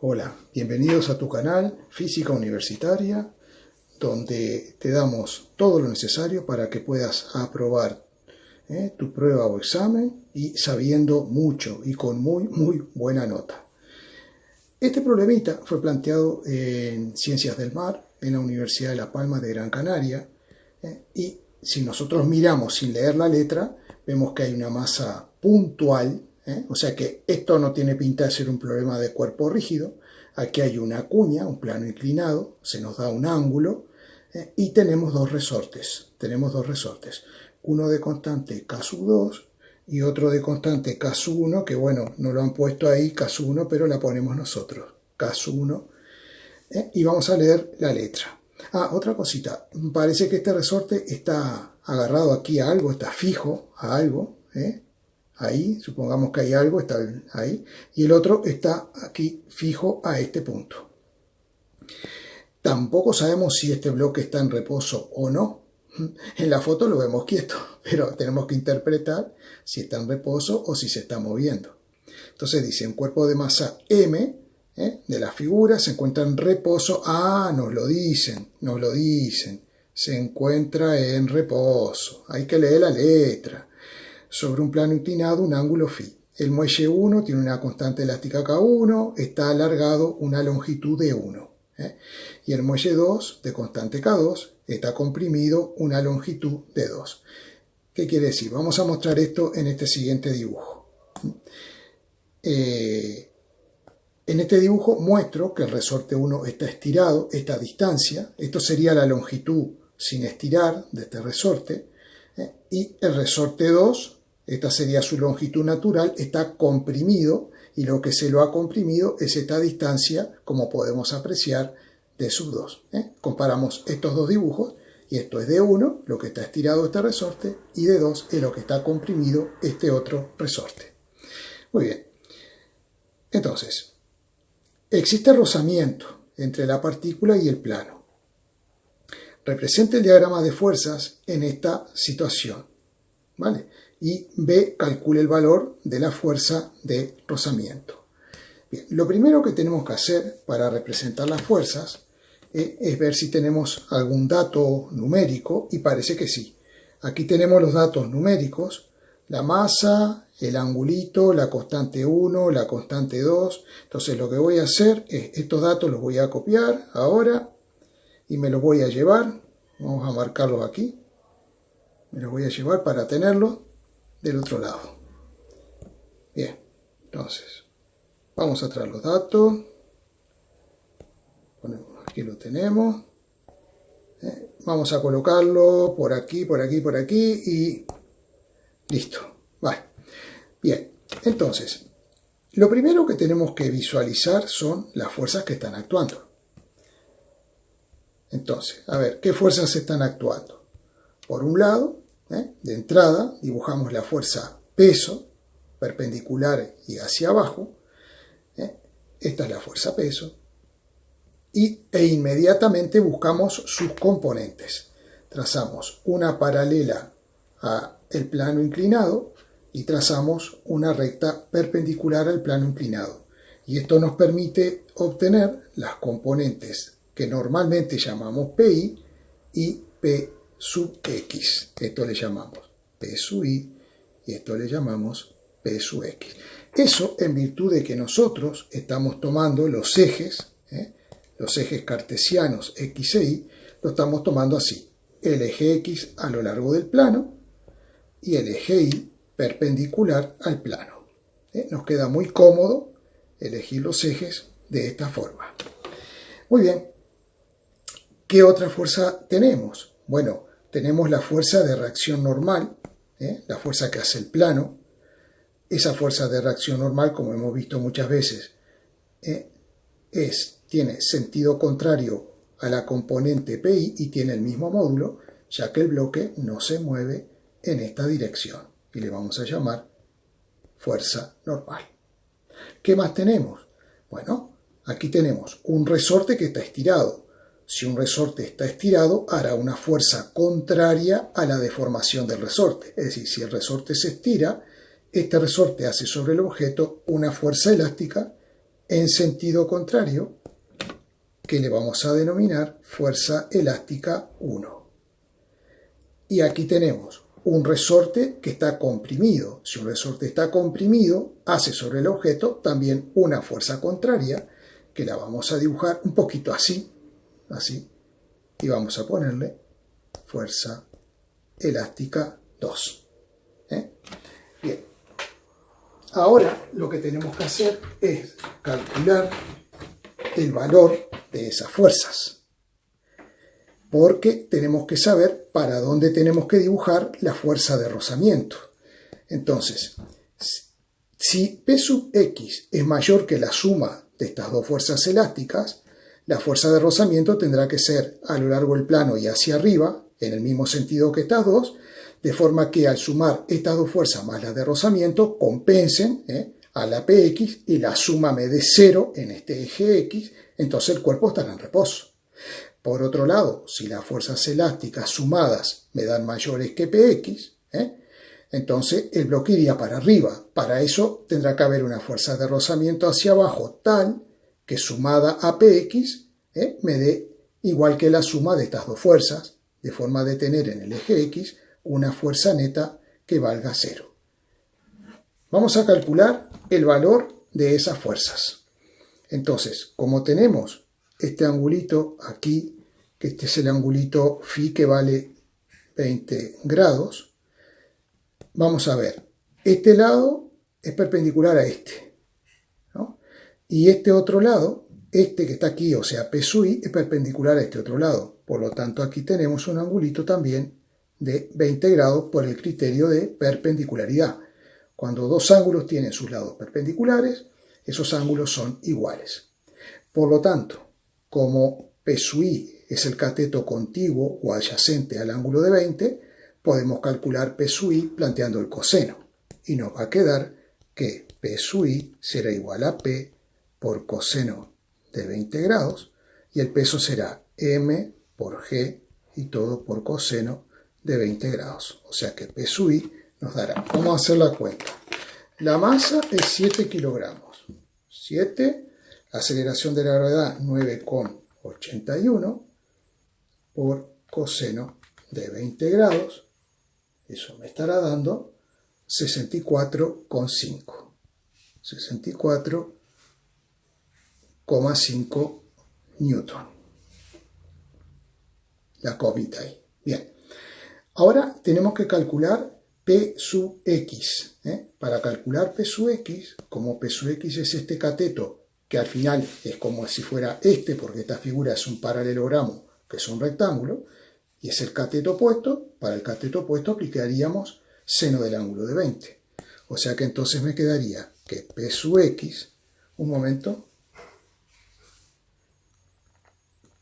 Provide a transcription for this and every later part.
Hola, bienvenidos a tu canal Física Universitaria, donde te damos todo lo necesario para que puedas aprobar tu prueba o examen y sabiendo mucho y con muy buena nota. Este problemita fue planteado en Ciencias del Mar, en la Universidad de La Palma de Gran Canaria, y si nosotros miramos sin leer la letra, vemos que hay una masa puntual. O sea que esto no tiene pinta de ser un problema de cuerpo rígido. Aquí hay una cuña, un plano inclinado, se nos da un ángulo y tenemos dos resortes. Uno de constante K2 y otro de constante K1, que bueno, no lo han puesto ahí K1, pero la ponemos nosotros, K1. Y vamos a leer la letra. Otra cosita, parece que este resorte está agarrado aquí a algo, está fijo a algo, ahí, supongamos que hay algo, está ahí, y el otro está aquí fijo a este punto. Tampoco sabemos si este bloque está en reposo o no. En la foto lo vemos quieto, pero tenemos que interpretar si está en reposo o si se está moviendo. Entonces dice, un cuerpo de masa M de la figura se encuentra en reposo. Nos lo dicen, se encuentra en reposo. Hay que leer la letra. Sobre un plano inclinado, un ángulo φ. El muelle 1 tiene una constante elástica K1, está alargado una longitud de 1. Y el muelle 2, de constante K2, está comprimido una longitud de 2. ¿Qué quiere decir? Vamos a mostrar esto en este siguiente dibujo. En este dibujo muestro que el resorte 1 está estirado, esta distancia. Esto sería la longitud sin estirar de este resorte. Y el resorte 2, esta sería su longitud natural, está comprimido y lo que se lo ha comprimido es esta distancia, como podemos apreciar, de sus dos. Comparamos estos dos dibujos y esto es de 1, lo que está estirado este resorte, y de 2 es lo que está comprimido este otro resorte. Muy bien. Entonces, existe rozamiento entre la partícula y el plano. Representa el diagrama de fuerzas en esta situación, ¿vale? Y B calcule el valor de la fuerza de rozamiento. Bien, lo primero que tenemos que hacer para representar las fuerzas es ver si tenemos algún dato numérico, y parece que sí. Aquí tenemos los datos numéricos, la masa, el angulito, la constante 1, la constante 2. Entonces lo que voy a hacer es, estos datos los voy a copiar ahora y me los voy a llevar. Vamos a marcarlos aquí. Me los voy a llevar para tenerlos del otro lado. Bien, entonces vamos a traer los datos. Aquí lo tenemos. Vamos a colocarlo por aquí y listo. Vale. Bien, entonces lo primero que tenemos que visualizar son las fuerzas que están actuando. Entonces, a ver, ¿qué fuerzas están actuando? Por un lado, de entrada, dibujamos la fuerza peso, perpendicular y hacia abajo. Esta es la fuerza peso. E inmediatamente buscamos sus componentes. Trazamos una paralela al plano inclinado y trazamos una recta perpendicular al plano inclinado. Y esto nos permite obtener las componentes que normalmente llamamos PI y P sub X. Esto le llamamos P sub I y esto le llamamos P sub X. Eso en virtud de que nosotros estamos tomando los ejes cartesianos X e Y, lo estamos tomando así. El eje X a lo largo del plano y el eje Y perpendicular al plano. Nos queda muy cómodo elegir los ejes de esta forma. Muy bien. ¿Qué otra fuerza tenemos? Bueno, tenemos la fuerza de reacción normal, la fuerza que hace el plano. Esa fuerza de reacción normal, como hemos visto muchas veces, tiene sentido contrario a la componente PI y tiene el mismo módulo, ya que el bloque no se mueve en esta dirección. Y le vamos a llamar fuerza normal. ¿Qué más tenemos? Bueno, aquí tenemos un resorte que está estirado. Si un resorte está estirado, hará una fuerza contraria a la deformación del resorte. Es decir, si el resorte se estira, este resorte hace sobre el objeto una fuerza elástica en sentido contrario, que le vamos a denominar fuerza elástica 1. Y aquí tenemos un resorte que está comprimido. Si un resorte está comprimido, hace sobre el objeto también una fuerza contraria, que la vamos a dibujar un poquito así, y vamos a ponerle fuerza elástica 2. Bien. Ahora lo que tenemos que hacer es calcular el valor de esas fuerzas, porque tenemos que saber para dónde tenemos que dibujar la fuerza de rozamiento. Entonces, si P sub X es mayor que la suma de estas dos fuerzas elásticas, la fuerza de rozamiento tendrá que ser a lo largo del plano y hacia arriba, en el mismo sentido que estas dos, de forma que al sumar estas dos fuerzas más las de rozamiento, compensen a la PX y la suma me dé 0 en este eje X, entonces el cuerpo estará en reposo. Por otro lado, si las fuerzas elásticas sumadas me dan mayores que PX, entonces el bloque iría para arriba. Para eso tendrá que haber una fuerza de rozamiento hacia abajo tal que sumada a PX me dé igual que la suma de estas dos fuerzas, de forma de tener en el eje X una fuerza neta que valga 0. Vamos a calcular el valor de esas fuerzas. Entonces, como tenemos este angulito aquí, que este es el angulito Φ que vale 20 grados, vamos a ver, este lado es perpendicular a este, ¿no? Y este otro lado, este que está aquí, o sea, P sub I, es perpendicular a este otro lado. Por lo tanto, aquí tenemos un angulito también de 20 grados por el criterio de perpendicularidad. Cuando dos ángulos tienen sus lados perpendiculares, esos ángulos son iguales. Por lo tanto, como P sub I es el cateto contiguo o adyacente al ángulo de 20, podemos calcular P sub I planteando el coseno. Y nos va a quedar que P sub I será igual a P por coseno de 20 grados, y el peso será M por G y todo por coseno de 20 grados. O sea que P sub I nos dará, vamos a hacer la cuenta. La masa es 7 kilogramos. 7, la aceleración de la gravedad 9,81 por coseno de 20 grados. Eso me estará dando 64,5. 64,5 newton. La comita ahí. Bien. Ahora tenemos que calcular P sub X. Para calcular P sub X, como P sub X es este cateto, que al final es como si fuera este, porque esta figura es un paralelogramo, que es un rectángulo, y es el cateto opuesto, para el cateto opuesto aplicaríamos seno del ángulo de 20. O sea que entonces me quedaría que P sub X, un momento,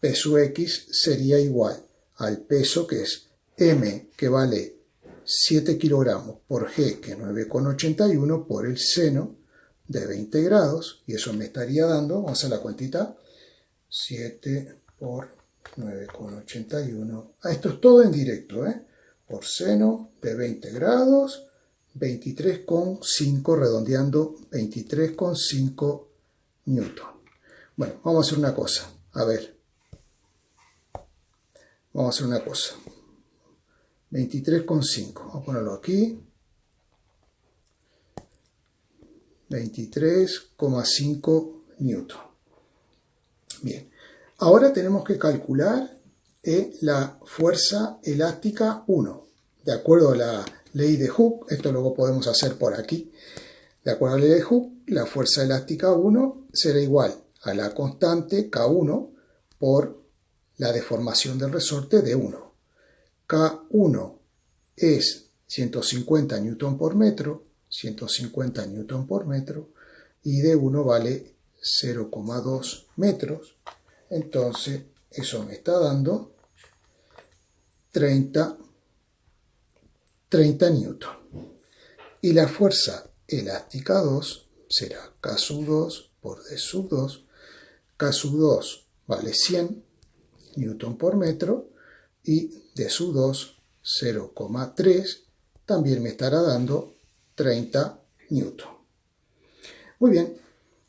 P sub X sería igual al peso que es M, que vale 7 kilogramos, por G, que es 9,81, por el seno de 20 grados, y eso me estaría dando, vamos a hacer la cuentita, 7 por 9,81. Esto es todo en directo, por seno de 20 grados, 23,5, redondeando 23,5 newton. Bueno, vamos a hacer una cosa, a ver. Vamos a hacer una cosa. 23,5. Vamos a ponerlo aquí. 23,5 newton. Bien. Ahora tenemos que calcular la fuerza elástica 1. De acuerdo a la ley de Hooke, esto luego podemos hacer por aquí. De acuerdo a la ley de Hooke, la fuerza elástica 1 será igual a la constante K1 por la deformación del resorte de 1. K1 es 150 newton por metro, 150 newton por metro, y D1 vale 0,2 metros. Entonces, eso me está dando 30 newton. Y la fuerza elástica 2 será K sub 2 por D sub 2. K sub 2 vale 100 newton por metro y D sub 2 0,3 también me estará dando 30 newton. Muy bien,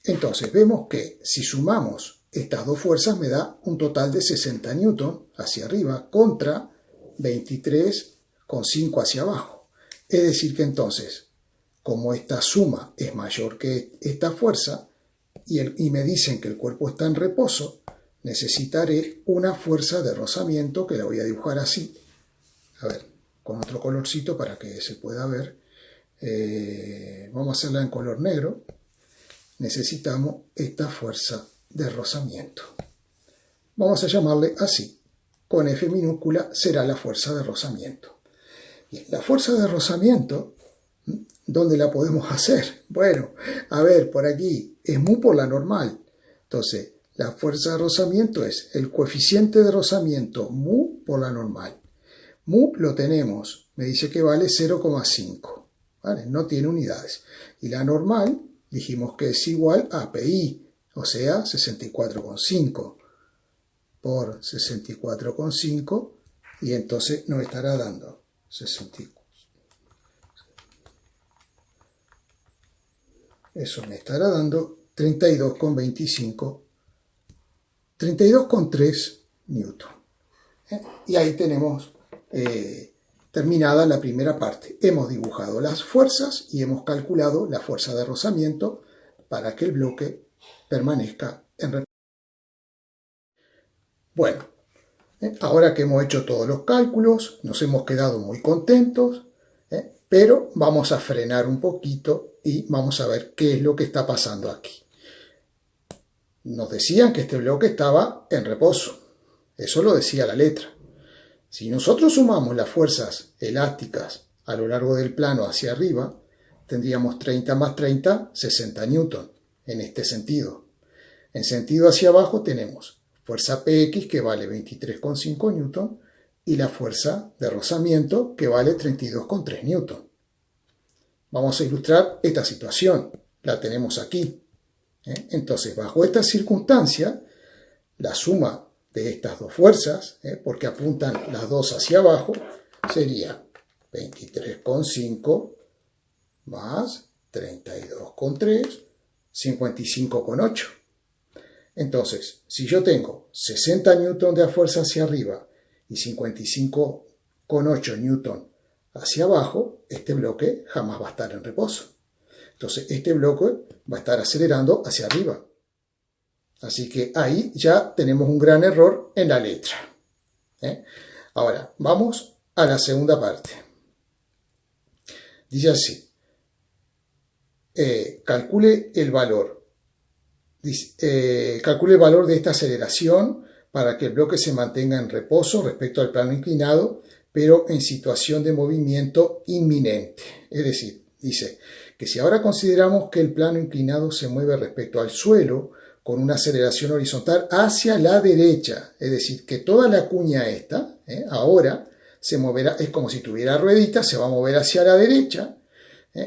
Entonces vemos que si sumamos estas dos fuerzas me da un total de 60 newton hacia arriba contra 23,5 hacia abajo. Es decir que entonces, como esta suma es mayor que esta fuerza y me dicen que el cuerpo está en reposo, necesitaré una fuerza de rozamiento que la voy a dibujar así. A ver, con otro colorcito para que se pueda ver. Vamos a hacerla en color negro. Necesitamos esta fuerza de rozamiento. Vamos a llamarle así. Con F minúscula será la fuerza de rozamiento. Bien, la fuerza de rozamiento, ¿dónde la podemos hacer? Bueno, a ver, por aquí es mu por la normal. Entonces, la fuerza de rozamiento es el coeficiente de rozamiento mu por la normal. Mu lo tenemos, me dice que vale 0,5, ¿vale? No tiene unidades. Y la normal dijimos que es igual a PI, o sea, 64,5 por 64,5, y entonces nos estará dando 64. Eso me estará dando 32,25, 32,3 newton. Y ahí tenemos terminada la primera parte. Hemos dibujado las fuerzas y hemos calculado la fuerza de rozamiento para que el bloque permanezca en reposo. Bueno, ahora que hemos hecho todos los cálculos, nos hemos quedado muy contentos, pero vamos a frenar un poquito y vamos a ver qué es lo que está pasando aquí. Nos decían que este bloque estaba en reposo. Eso lo decía la letra. Si nosotros sumamos las fuerzas elásticas a lo largo del plano hacia arriba, tendríamos 30 más 30, 60 newton, en este sentido. En sentido hacia abajo tenemos fuerza PX que vale 23,5 newton y la fuerza de rozamiento que vale 32,3 newton. Vamos a ilustrar esta situación. La tenemos aquí. Entonces, bajo esta circunstancia, la suma de estas dos fuerzas, porque apuntan las dos hacia abajo, sería 23,5 más 32,3, 55,8. Entonces, si yo tengo 60 newton de fuerza hacia arriba y 55,8 newton hacia abajo, este bloque jamás va a estar en reposo. Entonces, este bloque va a estar acelerando hacia arriba. Así que ahí ya tenemos un gran error en la letra. Ahora, vamos a la segunda parte. Dice así. Calcule el valor de esta aceleración para que el bloque se mantenga en reposo respecto al plano inclinado, pero en situación de movimiento inminente. Es decir, dice que si ahora consideramos que el plano inclinado se mueve respecto al suelo con una aceleración horizontal hacia la derecha, es decir, que toda la cuña esta, ahora se moverá, es como si tuviera rueditas, se va a mover hacia la derecha,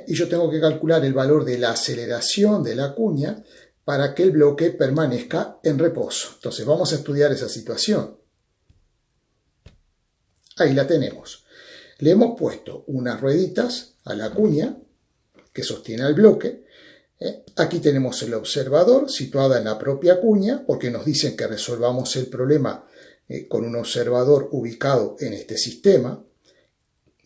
y yo tengo que calcular el valor de la aceleración de la cuña para que el bloque permanezca en reposo. Entonces vamos a estudiar esa situación. Ahí la tenemos. Le hemos puesto unas rueditas a la cuña que sostiene al bloque. Aquí tenemos el observador situado en la propia cuña, porque nos dicen que resolvamos el problema con un observador ubicado en este sistema.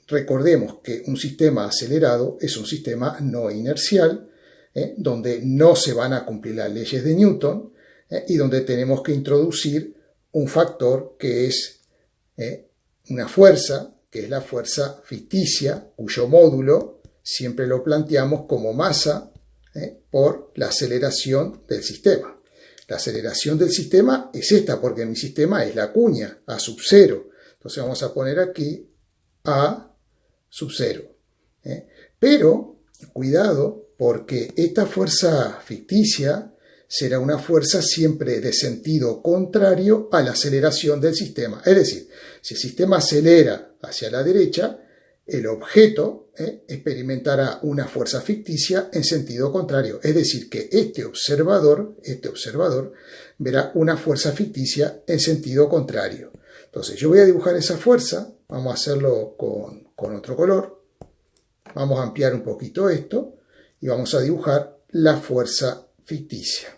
Recordemos que un sistema acelerado es un sistema no inercial, donde no se van a cumplir las leyes de Newton y donde tenemos que introducir un factor que es una fuerza, que es la fuerza ficticia, cuyo módulo siempre lo planteamos como masa por la aceleración del sistema. La aceleración del sistema es esta, porque mi sistema es la cuña, A sub 0. Entonces vamos a poner aquí A sub 0. Pero, cuidado, porque esta fuerza ficticia será una fuerza siempre de sentido contrario a la aceleración del sistema. Es decir, si el sistema acelera hacia la derecha, el objeto experimentará una fuerza ficticia en sentido contrario. Es decir, que este observador verá una fuerza ficticia en sentido contrario. Entonces, yo voy a dibujar esa fuerza. Vamos a hacerlo con otro color. Vamos a ampliar un poquito esto y vamos a dibujar la fuerza ficticia.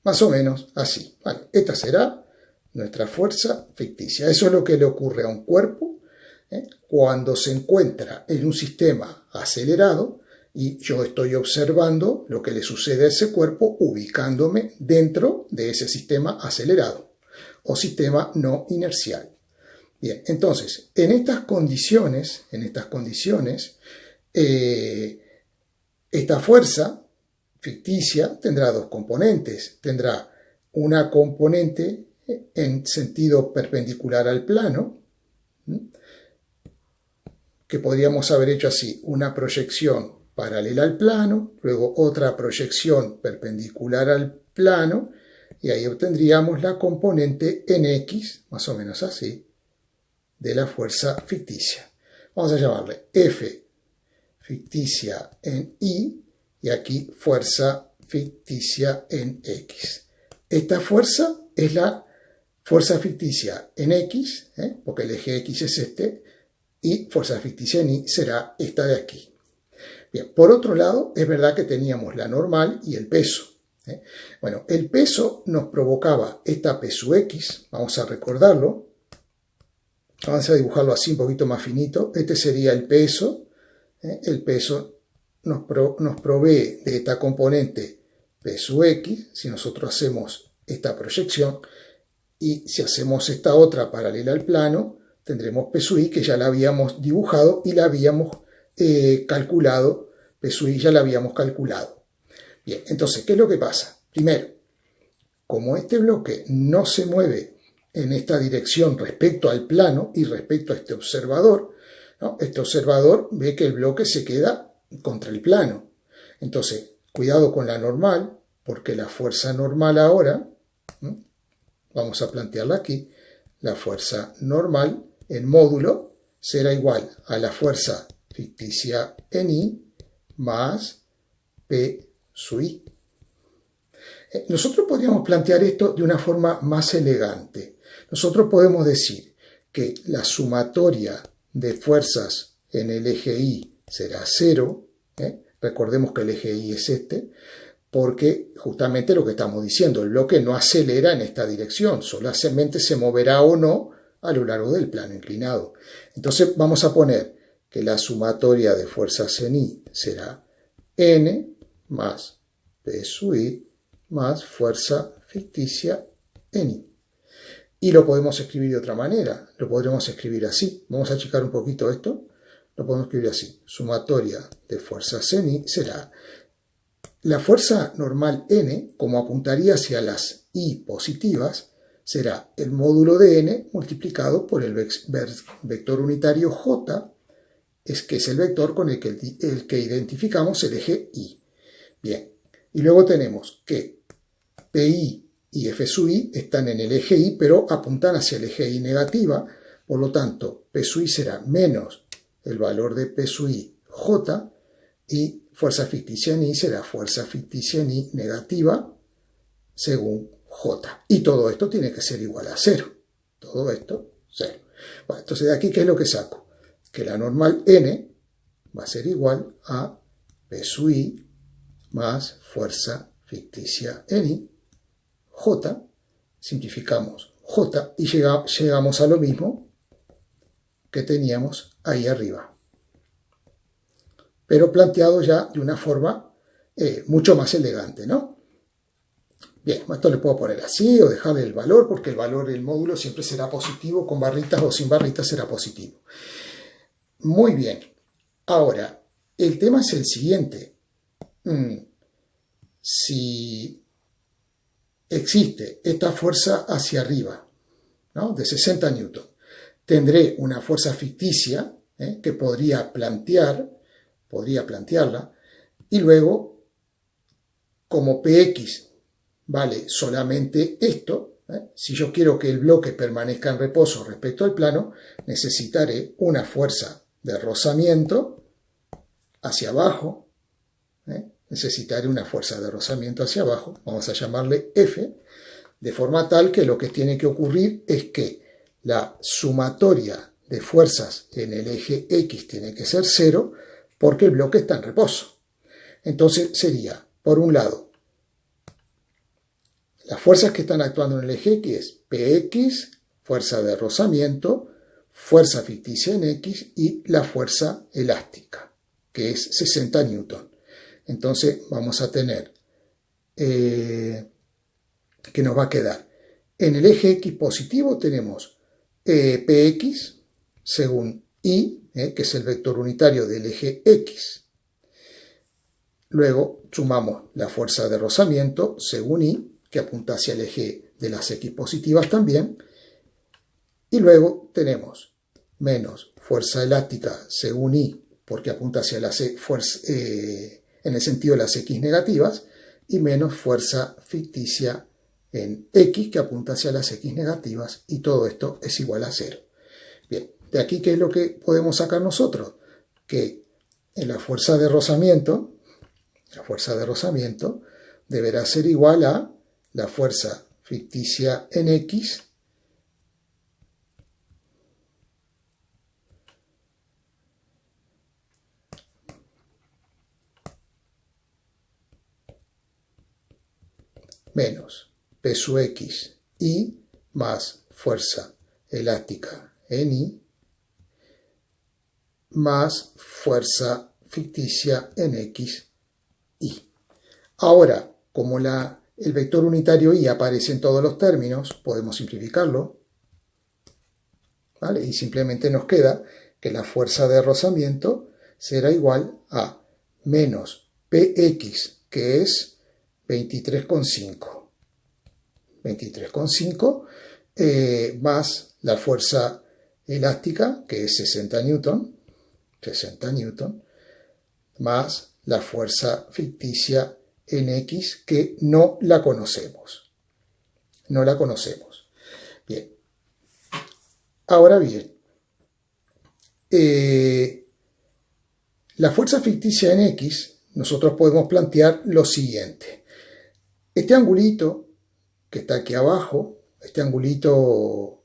Más o menos así. Vale, esta será nuestra fuerza ficticia. Eso es lo que le ocurre a un cuerpo cuando se encuentra en un sistema acelerado y yo estoy observando lo que le sucede a ese cuerpo ubicándome dentro de ese sistema acelerado o sistema no inercial. Bien, entonces, en estas condiciones, esta fuerza ficticia tendrá dos componentes. Tendrá una componente en sentido perpendicular al plano, que podríamos haber hecho así, una proyección paralela al plano, luego otra proyección perpendicular al plano, y ahí obtendríamos la componente en X, más o menos así, de la fuerza ficticia. Vamos a llamarle F ficticia en Y, y aquí fuerza ficticia en X. Esta fuerza es la fuerza ficticia en X, porque el eje X es este, y fuerza ficticia en Y será esta de aquí. Bien, por otro lado, es verdad que teníamos la normal y el peso. Bueno, el peso nos provocaba esta P sub X, vamos a recordarlo, vamos a dibujarlo así un poquito más finito. Este sería el peso. El peso nos provee de esta componente P sub X, si nosotros hacemos esta proyección, y si hacemos esta otra paralela al plano, tendremos P sub I, que ya la habíamos dibujado y la habíamos calculado. P sub I ya la habíamos calculado. Bien, entonces, ¿qué es lo que pasa? Primero, como este bloque no se mueve en esta dirección respecto al plano y respecto a este observador, ¿no? Este observador ve que el bloque se queda contra el plano. Entonces, cuidado con la normal, porque la fuerza normal ahora, vamos a plantearla aquí, la fuerza normal en módulo será igual a la fuerza ficticia en I más P sub I. Nosotros podríamos plantear esto de una forma más elegante. Nosotros podemos decir que la sumatoria de fuerzas en el eje Y será 0. Recordemos que el eje Y es este, porque justamente lo que estamos diciendo, el bloque no acelera en esta dirección, solamente se moverá o no a lo largo del plano inclinado. Entonces vamos a poner que la sumatoria de fuerzas en Y será N más P sub I más fuerza ficticia en I. Y lo podemos escribir de otra manera, lo podremos escribir así. Vamos a achicar un poquito esto, lo podemos escribir así. Sumatoria de fuerzas en I será la fuerza normal N, como apuntaría hacia las I positivas, será el módulo de N multiplicado por el vector unitario J, que es el vector con el que identificamos el eje Y. Bien, y luego tenemos que PI y F sub I están en el eje Y, pero apuntan hacia el eje Y negativa, por lo tanto, P sub I será menos el valor de P sub I J, y fuerza ficticia en I será fuerza ficticia en I negativa según J. Y todo esto tiene que ser igual a 0. Todo esto, 0. Bueno, entonces de aquí, ¿qué es lo que saco? Que la normal N va a ser igual a P sub I más fuerza ficticia en I, J, simplificamos J y llegamos a lo mismo que teníamos ahí arriba, pero planteado ya de una forma mucho más elegante, ¿no? Bien, esto le puedo poner así o dejarle el valor, porque el valor del módulo siempre será positivo, con barritas o sin barritas será positivo. Muy bien, ahora, el tema es el siguiente. Si existe esta fuerza hacia arriba, ¿no?, de 60 newton, tendré una fuerza ficticia que podría plantearla, y luego, como Px vale solamente esto, si yo quiero que el bloque permanezca en reposo respecto al plano, necesitaré una fuerza de rozamiento hacia abajo, necesitaré una fuerza de rozamiento hacia abajo, vamos a llamarle F, de forma tal que lo que tiene que ocurrir es que la sumatoria de fuerzas en el eje X tiene que ser 0, porque el bloque está en reposo. Entonces sería, por un lado, las fuerzas que están actuando en el eje X es Px, fuerza de rozamiento, fuerza ficticia en X y la fuerza elástica, que es 60 newton. Entonces vamos a tener que nos va a quedar en el eje X positivo tenemos Px según Y, que es el vector unitario del eje X. Luego sumamos la fuerza de rozamiento según Y, que apunta hacia el eje de las X positivas también. Y luego tenemos menos fuerza elástica según Y, porque apunta hacia las en el sentido de las X negativas, y menos fuerza ficticia en X, que apunta hacia las X negativas, y todo esto es igual a 0. Bien, de aquí, ¿qué es lo que podemos sacar nosotros? Que en la fuerza de rozamiento deberá ser igual a la fuerza ficticia en X menos P sub X Y más fuerza elástica en Y más fuerza ficticia en X Y. Ahora, como el vector unitario Y aparece en todos los términos, podemos simplificarlo, ¿vale? Y simplemente nos queda que la fuerza de rozamiento será igual a menos Px, que es 23,5. 23,5 más la fuerza elástica, que es 60 newton, más la fuerza ficticia en X, que no la conocemos. Bien. Ahora bien, la fuerza ficticia en X, nosotros podemos plantear lo siguiente. Este angulito que está aquí abajo, este angulito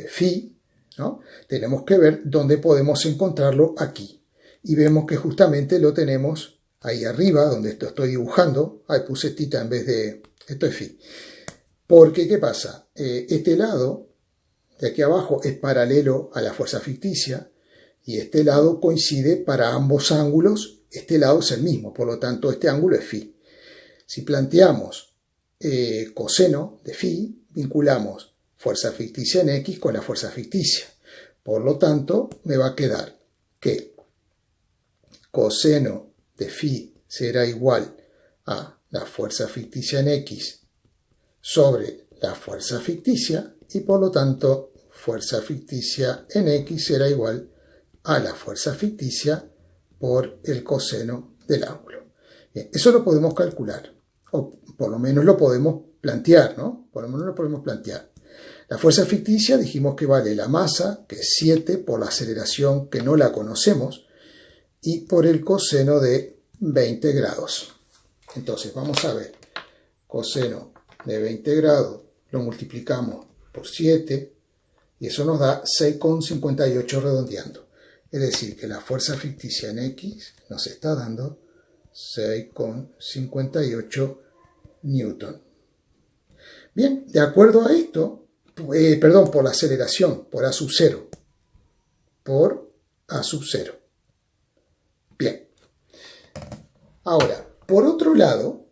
phi, ¿no? Tenemos que ver dónde podemos encontrarlo aquí. Y vemos que justamente lo tenemos ahí arriba, donde esto estoy dibujando. Ahí puse tita en vez de... Esto es phi. Porque, ¿qué pasa? Este lado de aquí abajo es paralelo a la fuerza ficticia y este lado coincide para ambos ángulos. Este lado es el mismo, por lo tanto este ángulo es phi. Si planteamos coseno de phi, vinculamos fuerza ficticia en X con la fuerza ficticia. Por lo tanto, me va a quedar que coseno de phi será igual a la fuerza ficticia en X sobre la fuerza ficticia, y por lo tanto fuerza ficticia en X será igual a la fuerza ficticia por el coseno del ángulo. Bien, eso lo podemos calcular, o por lo menos lo podemos plantear, ¿no? Por lo menos lo podemos plantear. La fuerza ficticia dijimos que vale la masa, que es 7, por la aceleración, que no la conocemos, y por el coseno de 20 grados. Entonces vamos a ver, coseno de 20 grados lo multiplicamos por 7 y eso nos da 6,58 redondeando. Es decir, que la fuerza ficticia en X nos está dando 6,58 newton. Bien, de acuerdo a esto, por la aceleración, por A sub 0. Por A sub 0. Bien. Ahora, por otro lado,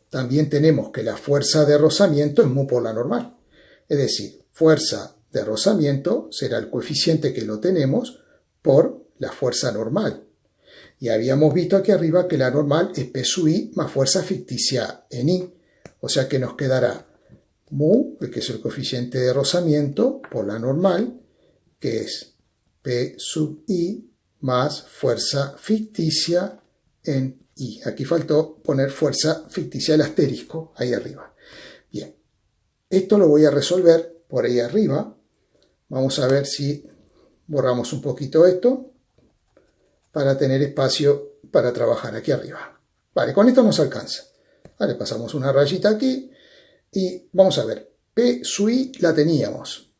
también tenemos que la fuerza de rozamiento es mu por la normal. Es decir, fuerza de rozamiento será el coeficiente que lo tenemos por la fuerza normal. Y habíamos visto aquí arriba que la normal es P sub I más fuerza ficticia en I. O sea que nos quedará mu, que es el coeficiente de rozamiento, por la normal, que es P sub I más fuerza ficticia en I. Aquí faltó poner fuerza ficticia el asterisco ahí arriba. Bien, esto lo voy a resolver por ahí arriba. Vamos a ver si borramos un poquito esto para tener espacio para trabajar aquí arriba. Vale, con esto nos alcanza. Vale, pasamos una rayita aquí y vamos a ver. P sub I la teníamos.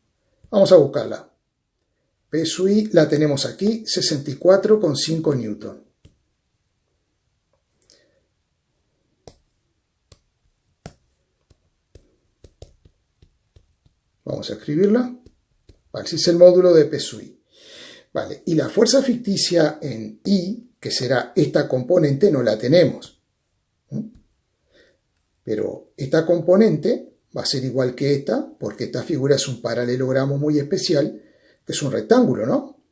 Vamos a buscarla. P sub I la tenemos aquí, 64,5 newton. Vamos a escribirla. Vale, ese es el módulo de P sub I. Vale, y la fuerza ficticia en I, que será esta componente, no la tenemos. Pero esta componente va a ser igual que esta, porque esta figura es un paralelogramo muy especial, que es un rectángulo, ¿no?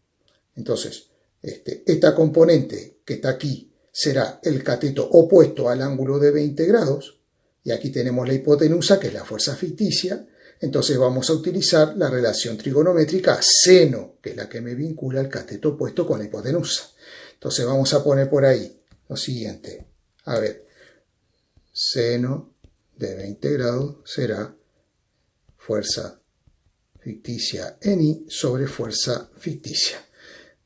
Entonces, esta componente que está aquí será el cateto opuesto al ángulo de 20 grados, y aquí tenemos la hipotenusa, que es la fuerza ficticia. Entonces vamos a utilizar la relación trigonométrica seno, que es la que me vincula el cateto opuesto con la hipotenusa. Entonces vamos a poner por ahí lo siguiente. A ver, seno de 20 grados será fuerza ficticia en I sobre fuerza ficticia.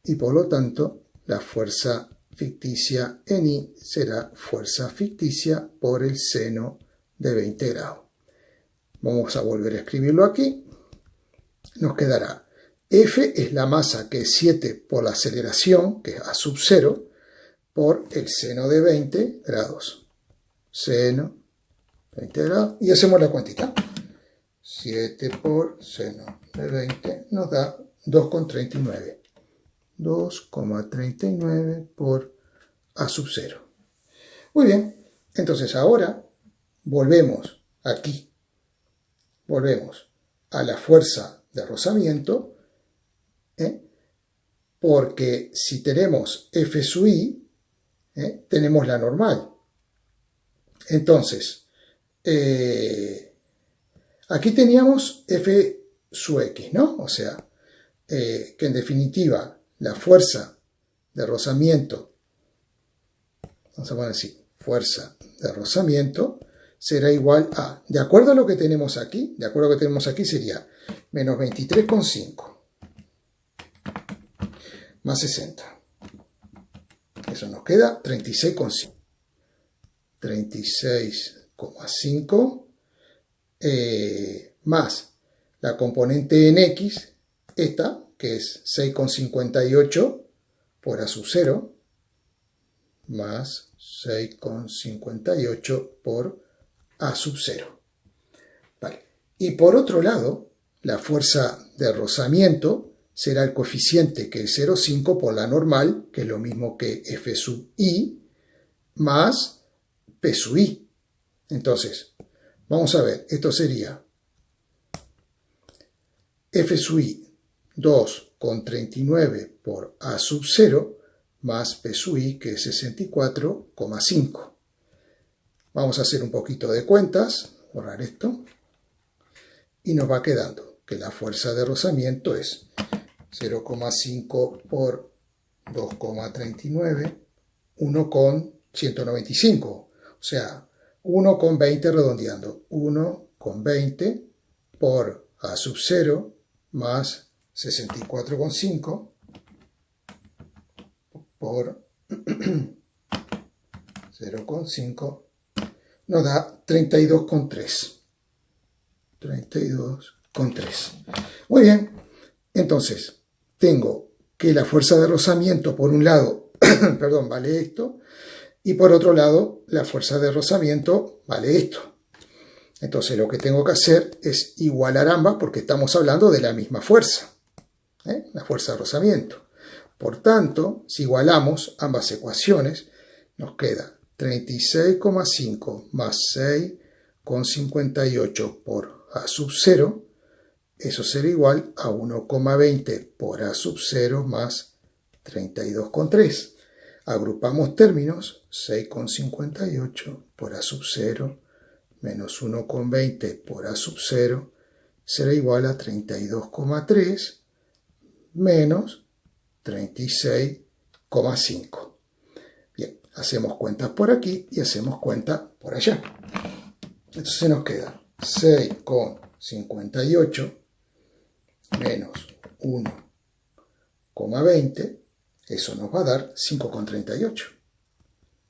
Y por lo tanto, la fuerza ficticia en I será fuerza ficticia por el seno de 20 grados. Vamos a volver a escribirlo aquí. Nos quedará F es la masa, que es 7 por la aceleración, que es A sub 0, por el seno de 20 grados. Seno 20 grados. Y hacemos la cuantita. 7 por seno de 20 nos da 2,39. 2,39 por A sub 0. Muy bien. Entonces ahora volvemos aquí. Volvemos a la fuerza de rozamiento, porque si tenemos F sub I, tenemos la normal. Entonces, aquí teníamos F sub X, ¿no? O sea, que en definitiva la fuerza de rozamiento, vamos a poner así, fuerza de rozamiento, será igual a, de acuerdo a lo que tenemos aquí, sería menos 23,5 más 60. Eso nos queda 36,5. 36,5 más la componente en X, esta, que es 6,58 por A sub 0, más 6,58 por A sub 0. Vale. Y por otro lado, la fuerza de rozamiento será el coeficiente, que es 0,5 por la normal, que es lo mismo que F sub I, más P sub I. Entonces, vamos a ver, esto sería F sub I 2,39 por A sub 0, más P sub I, que es 64,5. Vamos a hacer un poquito de cuentas, borrar esto, y nos va quedando que la fuerza de rozamiento es 0,5 por 2,39, 1,195, o sea, 1,20 redondeando, 1,20 por A sub 0 más 64,5 por 0,5 nos da 32,3. 32,3. Muy bien, entonces tengo que la fuerza de rozamiento por un lado perdón, vale esto, y por otro lado la fuerza de rozamiento vale esto. Entonces lo que tengo que hacer es igualar ambas, porque estamos hablando de la misma fuerza, la fuerza de rozamiento. Por tanto, si igualamos ambas ecuaciones, nos queda 36,5 más 6,58 por A sub 0, eso será igual a 1,20 por A sub 0 más 32,3. Agrupamos términos, 6,58 por A sub 0 menos 1,20 por A sub 0 será igual a 32,3 menos 36,5. Bien, hacemos cuentas por aquí y hacemos cuenta por allá. Entonces nos queda 6,58 menos 1,20. Eso nos va a dar 5,38.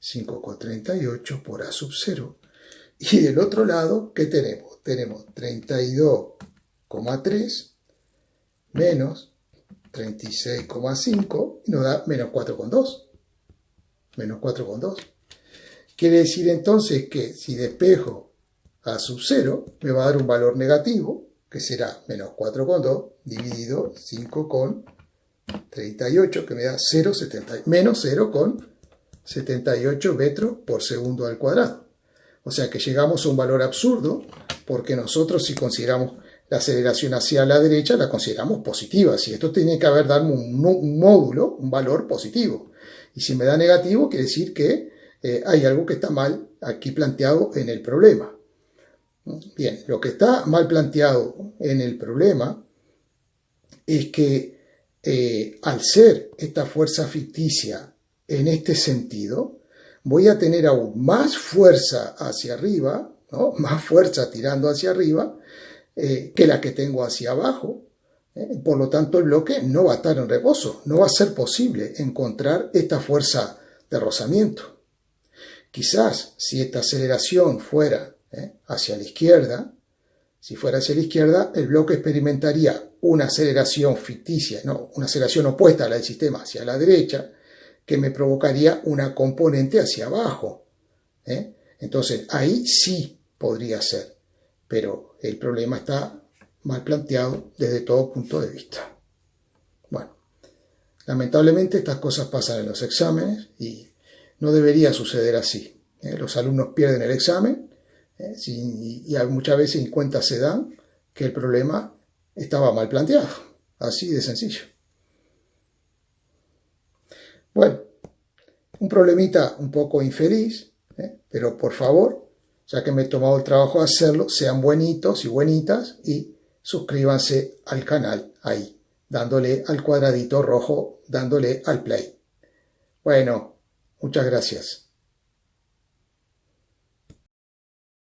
5,38 por A sub 0. Y del otro lado, ¿qué tenemos? Tenemos 32,3 menos 36,5 y nos da menos 4,2. Menos 4,2. Quiere decir entonces que si despejo A sub 0 me va a dar un valor negativo, que será menos 4,2 dividido 5,38, que me da menos 0,78 metros por segundo al cuadrado. O sea que llegamos a un valor absurdo, porque nosotros, si consideramos la aceleración hacia la derecha, la consideramos positiva. Si esto tiene que darme un módulo, un valor positivo. Y si me da negativo, quiere decir que hay algo que está mal aquí planteado en el problema. Bien, lo que está mal planteado en el problema es que al ser esta fuerza ficticia en este sentido, voy a tener aún más fuerza hacia arriba, ¿no? Más fuerza tirando hacia arriba que la que tengo hacia abajo. Por lo tanto, el bloque no va a estar en reposo, no va a ser posible encontrar esta fuerza de rozamiento. Quizás si esta aceleración fuera hacia la izquierda, si fuera hacia la izquierda, el bloque experimentaría una aceleración ficticia, no, una aceleración opuesta a la del sistema hacia la derecha, que me provocaría una componente hacia abajo. Entonces, ahí sí podría ser, pero el problema está mal planteado desde todo punto de vista. Bueno, lamentablemente estas cosas pasan en los exámenes y no debería suceder así. Los alumnos pierden el examen y muchas veces en cuenta se dan que el problema estaba mal planteado. Así de sencillo. Bueno, un problemita un poco infeliz, pero por favor, ya que me he tomado el trabajo de hacerlo, sean buenitos y buenitas y suscríbanse al canal ahí, dándole al cuadradito rojo, dándole al play. Bueno, muchas gracias.